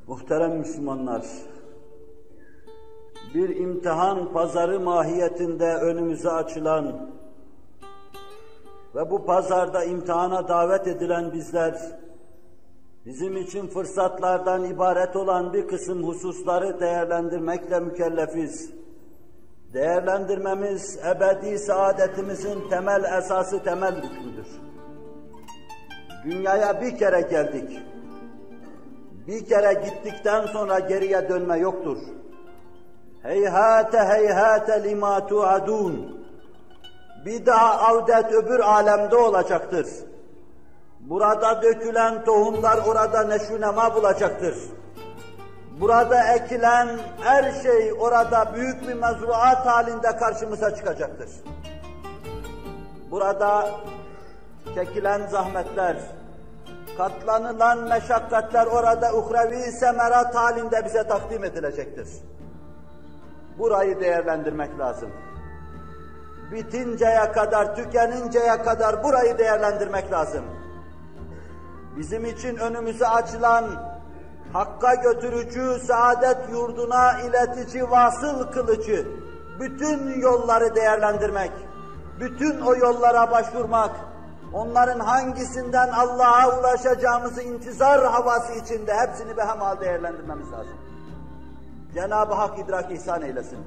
Muhterem Müslümanlar, bir imtihan pazarı mahiyetinde önümüze açılan ve bu pazarda imtihana davet edilen bizler, bizim için fırsatlardan ibaret olan bir kısım hususları değerlendirmekle mükellefiz. Değerlendirmemiz, ebedi saadetimizin temel esası, temel rüknüdür. Dünyaya bir kere geldik. Bir kere gittikten sonra geriye dönme yoktur. Heyhate heyhate lima tuadun. Bir daha avdet öbür alemde olacaktır. Burada dökülen tohumlar orada neşünema bulacaktır. Burada ekilen her şey orada büyük bir mezruat halinde karşımıza çıkacaktır. Burada çekilen zahmetler, katlanılan meşakkatler orada uhrevi semerat halinde bize takdim edilecektir. Burayı değerlendirmek lazım. Bitinceye kadar, tükeninceye kadar burayı değerlendirmek lazım. Bizim için önümüze açılan, Hakk'a götürücü, saadet yurduna iletici, vasıl kılıcı, bütün yolları değerlendirmek, bütün o yollara başvurmak, onların hangisinden Allah'a ulaşacağımızı intizar havası içinde hepsini behemal değerlendirmemiz lazım. Cenab-ı Hak idrak ihsan eylesin.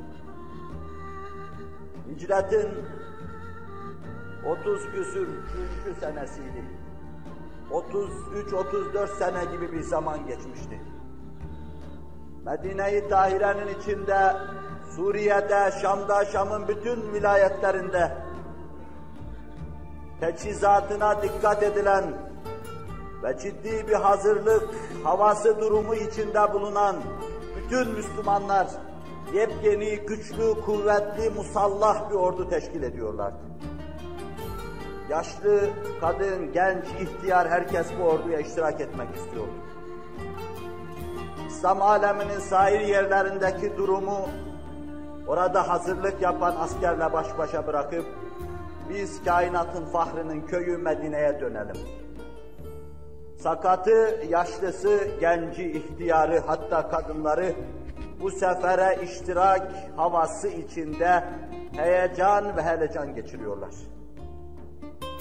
Hicretin 30 küsür 3. senesiydi. 33-34 sene gibi bir zaman geçmişti. Medine-i Tahire'nin içinde, Suriye'de, Şam'da, Şam'ın bütün vilayetlerinde teçhizatına dikkat edilen ve ciddi bir hazırlık havası durumu içinde bulunan bütün Müslümanlar yepyeni, güçlü, kuvvetli, musallah bir ordu teşkil ediyorlardı. Yaşlı, kadın, genç, ihtiyar herkes bu orduya iştirak etmek istiyordu. İslam aleminin sair yerlerindeki durumu orada hazırlık yapan askerle baş başa bırakıp biz kainatın fahrının köyü Medine'ye dönelim. Sakatı, yaşlısı, genci, ihtiyarı hatta kadınları bu sefere iştirak havası içinde heyecan ve helecan geçiriyorlar.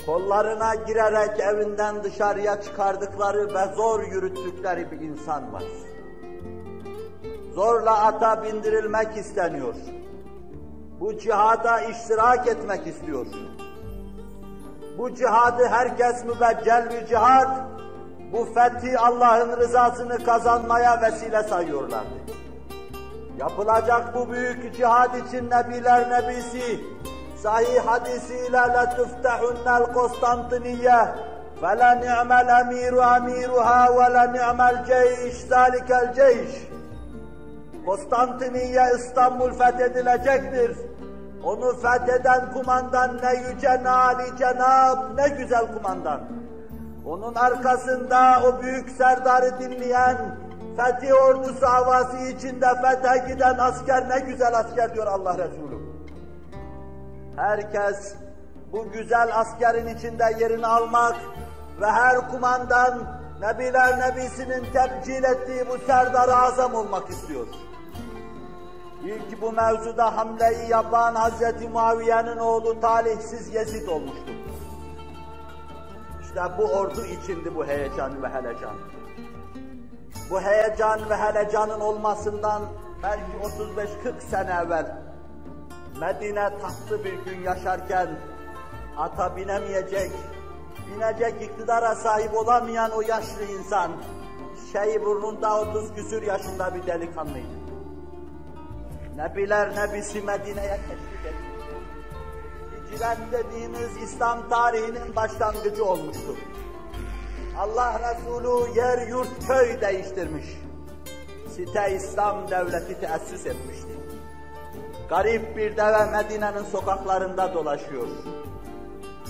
Kollarına girerek evinden dışarıya çıkardıkları ve zor yürüttükleri bir insan var. Zorla ata bindirilmek isteniyor. Bu cihada iştirak etmek istiyor. Bu cihadı herkes mübeccel bir cihad, bu fethi Allah'ın rızasını kazanmaya vesile sayıyorlardı. Yapılacak bu büyük cihad için Nebiler Nebisi, sahih hadisiyle لَتُفْتَحُنَّ الْقُسْطَنْطِنِيَّةِ وَلَا نِعْمَ الْاَمِيرُ اَمِيرُهَا وَلَا نِعْمَ الْجَيْشِ ذَٰلِكَ الْجَيْشِ Konstantiniye İstanbul fethedilecektir. Onu fetheden kumandan ne yüce, ne âli cenab, ne güzel kumandan. Onun arkasında o büyük serdarı dinleyen, fethi ordusu havası içinde fethe giden asker ne güzel asker diyor Allah Resulü. Herkes bu güzel askerin içinde yerini almak ve her kumandan Nebiler Nebisi'nin tebcil ettiği bu serdar-ı azam olmak istiyor. İlk bu mevzuda hamleyi yapan Hazreti Muaviye'nin oğlu talihsiz Yezid olmuştu. İşte bu ordu içindi bu heyecan ve helecan. Bu heyecan ve helecanın olmasından belki 35-40 sene evvel Medine tatlı bir gün yaşarken ata binemeyecek, binecek iktidara sahip olamayan o yaşlı insan Şeyhburn'unda 30 küsür yaşında bir delikanlıydı. Nebiler Nebisi Medine'ye teşrif etmişti. Hicret dediğimiz İslam tarihinin başlangıcı olmuştu. Allah Resulü yer yurt köy değiştirmiş. Site İslam devleti teessüs etmişti. Garip bir deve Medine'nin sokaklarında dolaşıyor.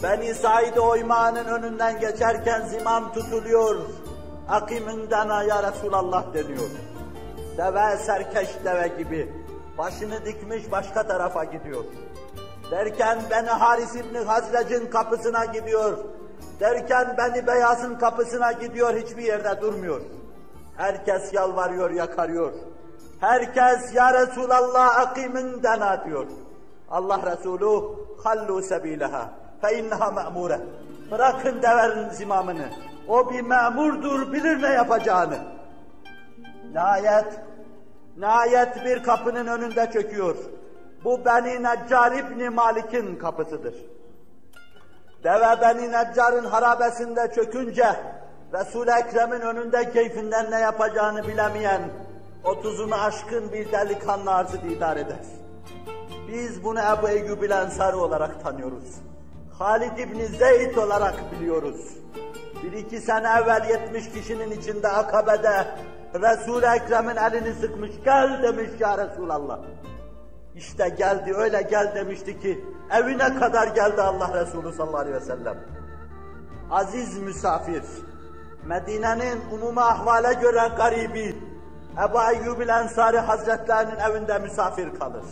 Beni Said Oyma'nın önünden geçerken zimam tutuluyor. Akimindana ya Resulallah deniyor. Deve serkeş deve gibi. Başını dikmiş başka tarafa gidiyor. Derken Beni Haris İbni Hazrec'in kapısına gidiyor. Derken Beni Beyaz'ın kapısına gidiyor, hiçbir yerde durmuyor. Herkes yalvarıyor, yakarıyor. Herkes ya Resulallah akimin dena diyor. Allah Resulü hallu sebileha fe inneha me'mure. Bırakın deverin zimamını. O bir memurdur, bilir ne yapacağını. Nihayet bir kapının önünde çöküyor. Bu Beni Neccar İbni Malik'in kapısıdır. Deve Beni Neccar'ın harabesinde çökünce Resul-i Ekrem'in önünde keyfinden ne yapacağını bilemeyen 30'unu aşkın bir delikanlı arzı didar eder. Biz bunu Ebu Eyyub-ül Ensari olarak tanıyoruz. Halid İbni Zeyd olarak biliyoruz. 1-2 sene evvel 70 kişinin içinde Akabe'de Resul-i Ekrem'in elini sıkmış, gel demiş ya Resulallah. İşte geldi, öyle gel demişti ki evine kadar geldi Allah Resulü sallallahu aleyhi ve sellem. Aziz misafir, Medine'nin umuma ahvale göre garibi, Ebu Eyyub-ül Ensari Hazretlerinin evinde misafir kalır.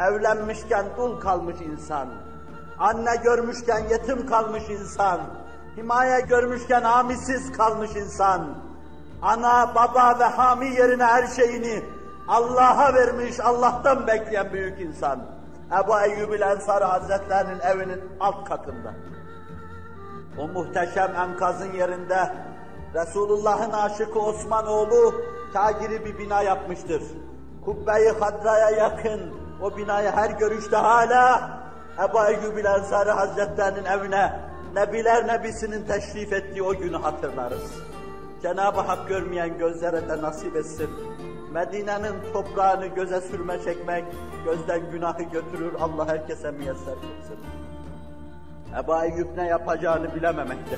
Evlenmişken dul kalmış insan, anne görmüşken yetim kalmış insan, himaye görmüşken hamisiz kalmış insan, ana, baba ve hami yerine her şeyini Allah'a vermiş, Allah'tan bekleyen büyük insan. Ebu Eyyub-ül Ensari Hazretlerinin evinin alt katında. O muhteşem enkazın yerinde Resulullah'ın aşıkı Osmanoğlu kâgiri bir bina yapmıştır. Kubbe-i Hadra'ya yakın o binayı her görüşte hala Ebu Eyyub-ül Ensari Hazretlerinin evine Nebiler Nebisi'nin teşrif ettiği o günü hatırlarız. Cenab-ı Hak görmeyen gözlere de nasip etsin. Medine'nin toprağını göze sürme çekmek, gözden günahı götürür, Allah herkese müyesser kılsın. Ebu Eyyub ne yapacağını bilememekte.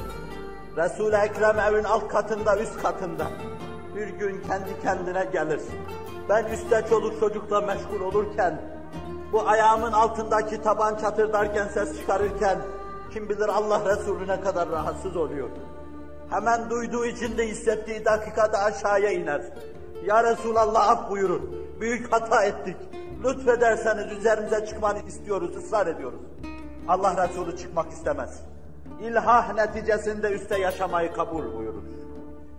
Resul-i Ekrem evin alt katında, üst katında. Bir gün kendi kendine gelir. Ben üstte çoluk çocukla meşgul olurken, bu ayağımın altındaki taban çatırdarken, ses çıkarırken, kim bilir Allah Resulü ne kadar rahatsız oluyor. Hemen duyduğu için de hissettiği dakikada aşağıya iner. Ya Resulallah af buyurun, büyük hata ettik. Lütfederseniz üzerimize çıkmanı istiyoruz, ısrar ediyoruz. Allah Resulü çıkmak istemez. İlhah neticesinde üstte yaşamayı kabul buyurur.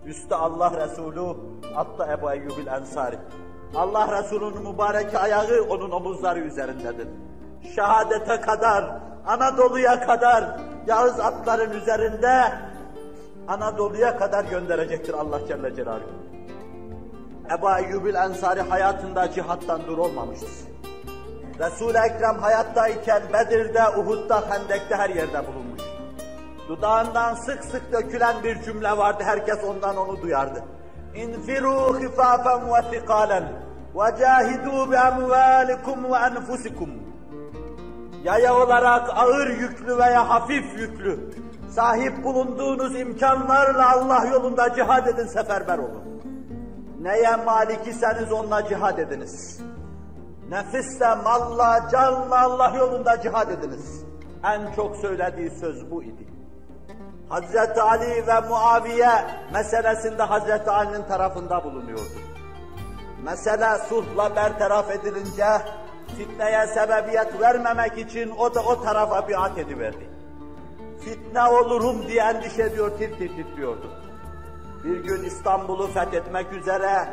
Üstte Allah Resulü, altta Ebu Eyyub-ül Ensari. Allah Resulü'nün mübarek ayağı onun omuzları üzerindedir. Şehadete kadar, Anadolu'ya kadar, Yağız atların üzerinde Anadolu'ya kadar gönderecektir Allah Celle Celaluhu. Ebu Eyyub-ül Ensari hayatında cihattan dur olmamıştır. Resul-i Ekrem hayattayken Bedir'de, Uhud'da, Hendek'te her yerde bulunmuş. Dudağından sık sık dökülen bir cümle vardı, herkes ondan onu duyardı. İnfiru hifafen ve thikalen ve cahidu bi amvalikum ve enfusikum. Yaya olarak ağır yüklü veya hafif yüklü, sahip bulunduğunuz imkanlarla Allah yolunda cihad edin, seferber olun. Neye malik iseniz onunla cihad ediniz. Nefisle, malla, canla Allah yolunda cihad ediniz. En çok söylediği söz bu idi. Hazreti Ali ve Muaviye meselesinde Hazreti Ali'nin tarafında bulunuyordu. Mesele sulhla bertaraf edilince fitneye sebebiyet vermemek için o da o tarafa biat ediverdi. Fitne olurum diye endişe ediyor, tir tir titriyordu. Bir gün İstanbul'u fethetmek üzere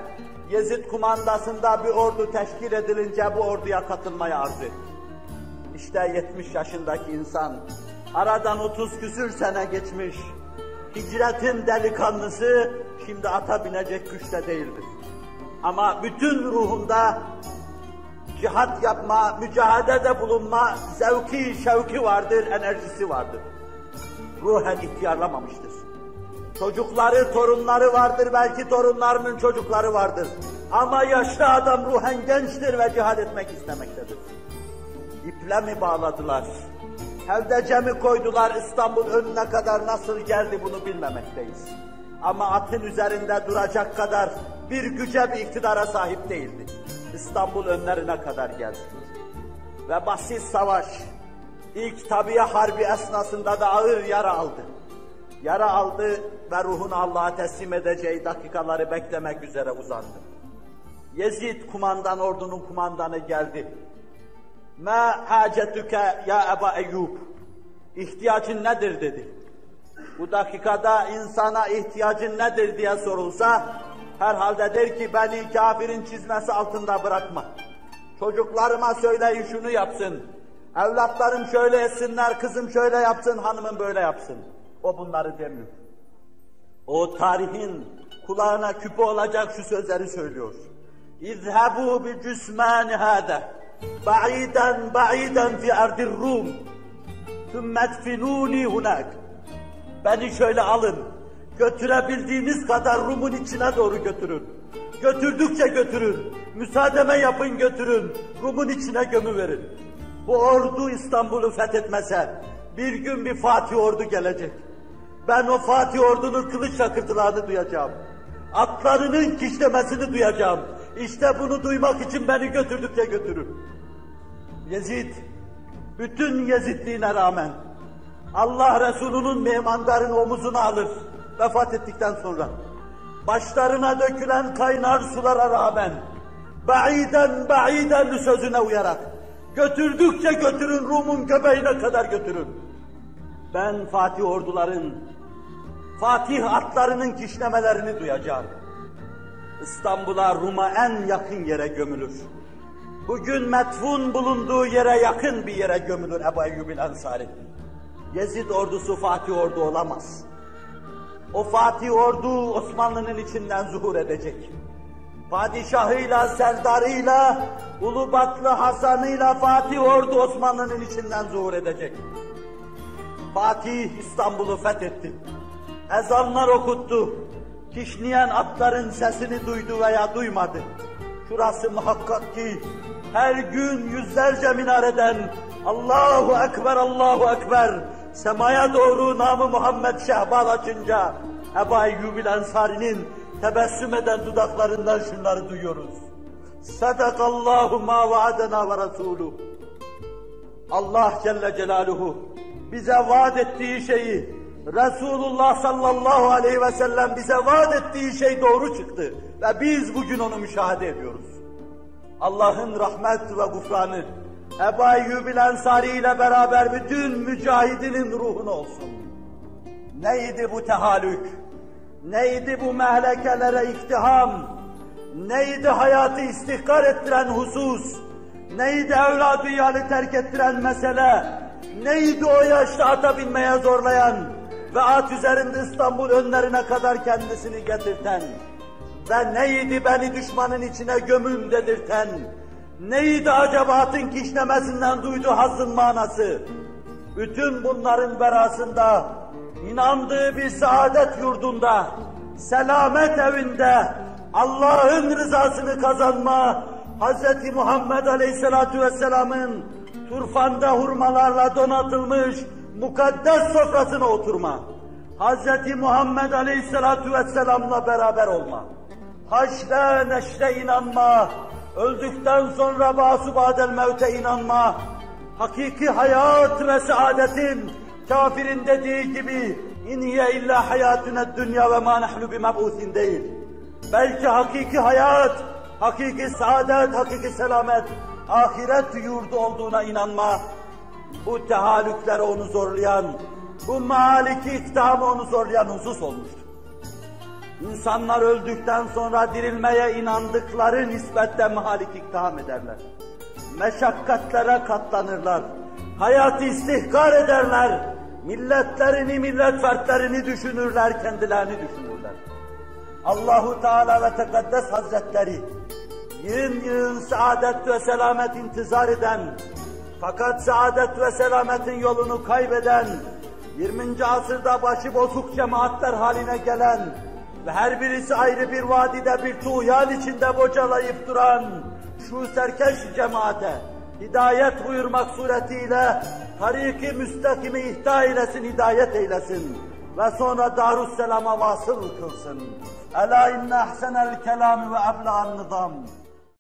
Yezid kumandasında bir ordu teşkil edilince bu orduya katılmayı arzu etti. İşte 70 yaşındaki insan, aradan 30 küsür sene geçmiş, hicretin delikanlısı şimdi ata binecek güçte değildir. Ama bütün ruhunda cihat yapma, mücadelede bulunma zevki, şevki vardır, enerjisi vardır. Ruhen ihtiyarlamamıştır. Çocukları, torunları vardır, belki torunlarının çocukları vardır. Ama yaşlı adam ruhen gençtir ve cihad etmek istemektedir. İple mi bağladılar? Hevdece mi koydular? İstanbul önüne kadar nasıl geldi bunu bilmemekteyiz. Ama atın üzerinde duracak kadar bir güce, bir iktidara sahip değildi. İstanbul önlerine kadar geldi. Ve basit savaş, ilk tabiye harbi esnasında da ağır yara aldı. Yara aldı ve ruhunu Allah'a teslim edeceği dakikaları beklemek üzere uzandı. Yezid kumandan, ordunun kumandanı geldi. مَا حَاجَتُكَ ya Ebu Eyyub? İhtiyacın nedir dedi. Bu dakikada insana ihtiyacın nedir diye sorulsa, herhalde der ki beni kafirin çizmesi altında bırakma. Çocuklarıma söyleyin şunu yapsın. Evlatlarım şöyle etsinler, kızım şöyle yapsın, hanımım böyle yapsın. O bunları demiyor. O tarihin kulağına küpe olacak şu sözleri söylüyor. İzhebu bi cüsmani hâde ba'iden ba'iden fi ardir Rum thumma edfinûni hunak. Beni şöyle alın, götürebildiğiniz kadar Rum'un içine doğru götürün. Götürdükçe götürün, müsaademe yapın götürün, Rum'un içine gömüverin. Bu ordu İstanbul'u fethetmese, bir gün bir Fatih ordu gelecek. Ben o Fatih ordunun kılıç şakırtılarını duyacağım. Atlarının kişlemesini duyacağım. İşte bunu duymak için beni götürdükçe götürün. Yezid, bütün Yezidliğine rağmen, Allah Resulü'nün meymandarın omuzuna alır, vefat ettikten sonra. Başlarına dökülen kaynar sulara rağmen, ba'iden ba'iden sözüne uyarak, götürdükçe götürün, Rum'un göbeğine kadar götürün. Ben Fatih orduların, Fatih atlarının kişnemelerini duyacağım. İstanbul'a, Rum'a en yakın yere gömülür. Bugün metfun bulunduğu yere yakın bir yere gömülür Ebu Eyyub el-Ensari. Yezid ordusu Fatih ordu olamaz. O Fatih ordu Osmanlı'nın içinden zuhur edecek. Padişahıyla, serdarıyla, Ulubatlı Hasan'ıyla Fatih ordu Osmanlı'nın içinden zuhur edecek. Fatih İstanbul'u fethetti. Ezanlar okuttu. Kişneyen atların sesini duydu veya duymadı. Şurası muhakkak ki her gün yüzlerce minareden Allahu Ekber, Allahu Ekber semaya doğru namı Muhammed şehbal açınca Ebu Eyyub el-Ensari'nin tebessüm eden dudaklarından şunları duyuyoruz. Sadakallahu ma vaadena ve Resulü. Allah Celle Celaluhu bize vaat ettiği şeyi, Resulullah sallallahu aleyhi ve sellem bize vaat ettiği şey doğru çıktı ve biz bugün onu müşahede ediyoruz. Allah'ın rahmet ve gufranı Ebu Eyyub el-Ensari ile beraber bütün mücahidinin ruhuna olsun. Neydi bu tehallük? Neydi bu mehlekelere iktiham? Neydi hayatı istihkar ettiren husus? Neydi evladı iyali terk ettiren mesele? Neydi o yaşta ata binmeye zorlayan ve at üzerinde İstanbul önlerine kadar kendisini getirten ve neydi beni düşmanın içine gömün dedirten? Neydi acaba atın kişnemesinden duyduğu hazzın manası? Bütün bunların berasında, inandığı bir saadet yurdunda, selamet evinde, Allah'ın rızasını kazanma, Hz. Muhammed Aleyhisselatü Vesselam'ın turfanda hurmalarla donatılmış mukaddes sofrasına oturma, Hz. Muhammed Aleyhisselatü Vesselam'la beraber olma, haşre neşre inanma, öldükten sonra ba'su ba'del mevte inanma, hakiki hayat ve saadetin kafirin dediği gibi inhiye illa hayatüne dünya ve ma nahnu bimeb'usin değil. Belki hakiki hayat, hakiki saadet, hakiki selamet, ahiret yurdu olduğuna inanma. Bu tehallüklere onu zorlayan, bu maliki iktihamı onu zorlayan husus olmuştur. İnsanlar öldükten sonra dirilmeye inandıkları nispetle mahalik iktiham ederler. Meşakkatlere katlanırlar. Hayatı istihkar ederler. Milletlerini, millet fertlerini düşünürler, kendilerini düşünürler. Allahu Teala ve Tekaddes Hazretleri yığın yığın saadet ve selamet intizar eden, fakat saadet ve selametin yolunu kaybeden, 20. asırda başı bozuk cemaatler haline gelen ve her birisi ayrı bir vadide bir tuğyan içinde bocalayıp duran şu serkeş cemaate hidayet buyurmak suretiyle tarik-i müstakimi ihda eylesin, hidayet eylesin ve sonra Darüsselam'a vasıl kılsın. Ela inne ahsenel kelami ve ebla'an nizam.